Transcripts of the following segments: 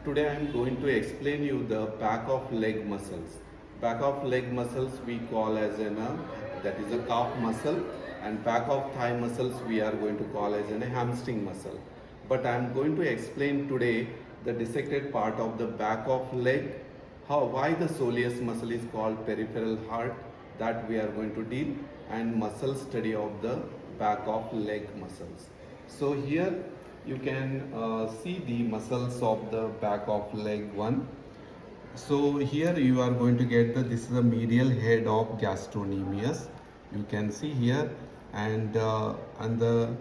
Today I am going to explain you the back of leg muscles. Back of leg muscles we call as that is a calf muscle, and back of thigh muscles we are going to call as a hamstring muscle. But I am going to explain today the dissected part of the back of leg, why the soleus muscle is called peripheral heart, that we are going to deal, and muscle study of the back of leg muscles. So here you can see the muscles of the back of leg 1. So here you are going to get this is a medial head of gastrocnemius. You can see here, and on the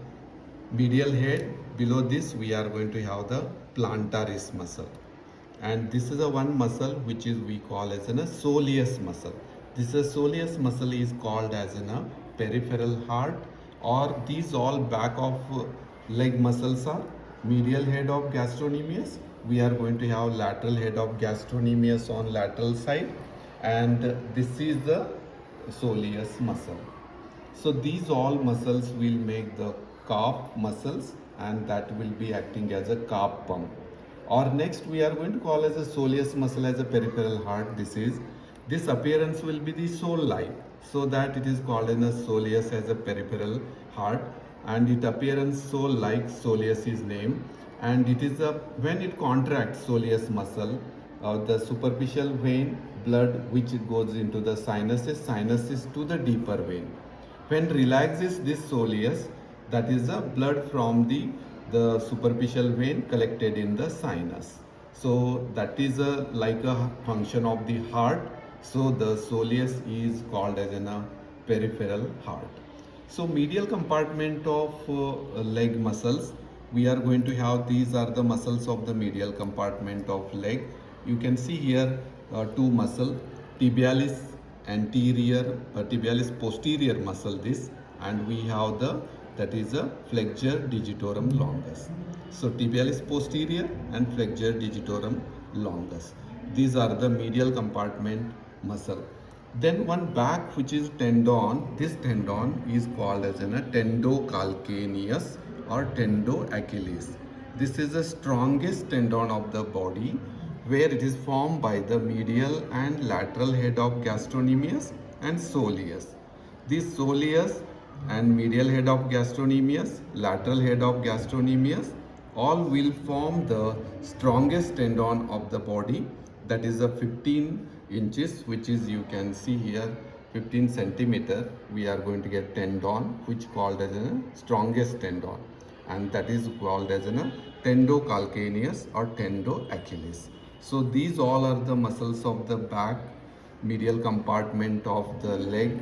medial head below this we are going to have the plantaris muscle, and this is a one muscle which is we call as a soleus muscle. This is soleus muscle is called as a peripheral heart, or these all back of leg muscles are medial head of gastrocnemius. We are going to have lateral head of gastrocnemius on lateral side, and this is the soleus muscle. So these all muscles will make the calf muscles, and that will be acting as a calf pump. Or next we are going to call as a soleus muscle as a peripheral heart. This appearance will be the sole-like, so that it is called in a soleus as a peripheral heart, and it appearance sole-like, soleus is named. And it is a when it contracts soleus muscle, the superficial vein blood which goes into the sinuses to the deeper vein. When relaxes this soleus, that is the blood from the superficial vein collected in the sinus. So that is like a function of the heart. So the soleus is called as a peripheral heart. So medial compartment of leg muscles, we are going to have, these are the muscles of the medial compartment of leg. You can see here two muscle, tibialis anterior, tibialis posterior muscle this, and we have that is a flexure digitorum longus. So tibialis posterior and flexure digitorum longus. These are the medial compartment muscle. Then one back which is tendon, this tendon is called as a tendocalcaneus or tendoachilles. This is the strongest tendon of the body, where it is formed by the medial and lateral head of gastrocnemius and soleus. This soleus and medial head of gastrocnemius, lateral head of gastrocnemius, all will form the strongest tendon of the body, that is a 15 inches, which is, you can see here, 15 centimeter. We are going to get tendon which called as a strongest tendon, and that is called as a tendocalcaneus or tendoachilles. So these all are the muscles of the back medial compartment of the leg.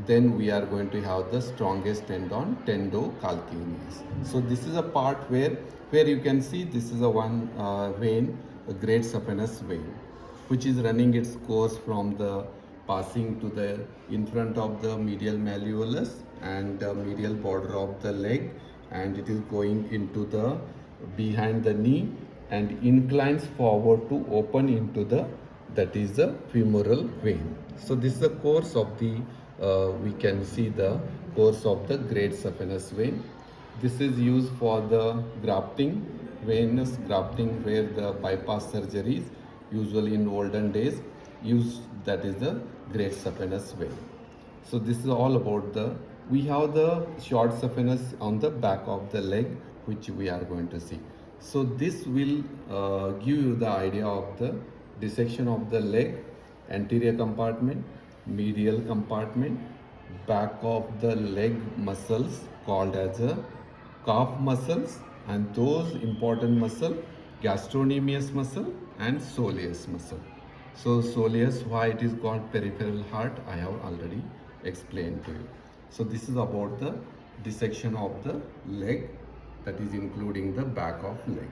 Then we are going to have the strongest tendon, tendocalcaneus. So this is a part where you can see this is a one vein, a great saphenous vein, which is running its course from the passing to the in front of the medial malleolus and the medial border of the leg, and it is going into the behind the knee and inclines forward to open into that is the femoral vein. So this is the course of the we can see the course of the great saphenous vein. This is used for the grafting, venous grafting, where the bypass surgeries usually in olden days use, that is the great saphenous vein. So this is all about we have the short saphenous on the back of the leg, which we are going to see. So this will give you the idea of the dissection of the leg, anterior compartment, medial compartment, back of the leg muscles called as a calf muscles, and those important muscle, gastrocnemius muscle and soleus muscle. So soleus, why it is called peripheral heart, I have already explained to you. So this is about the dissection of the leg, that is including the back of leg.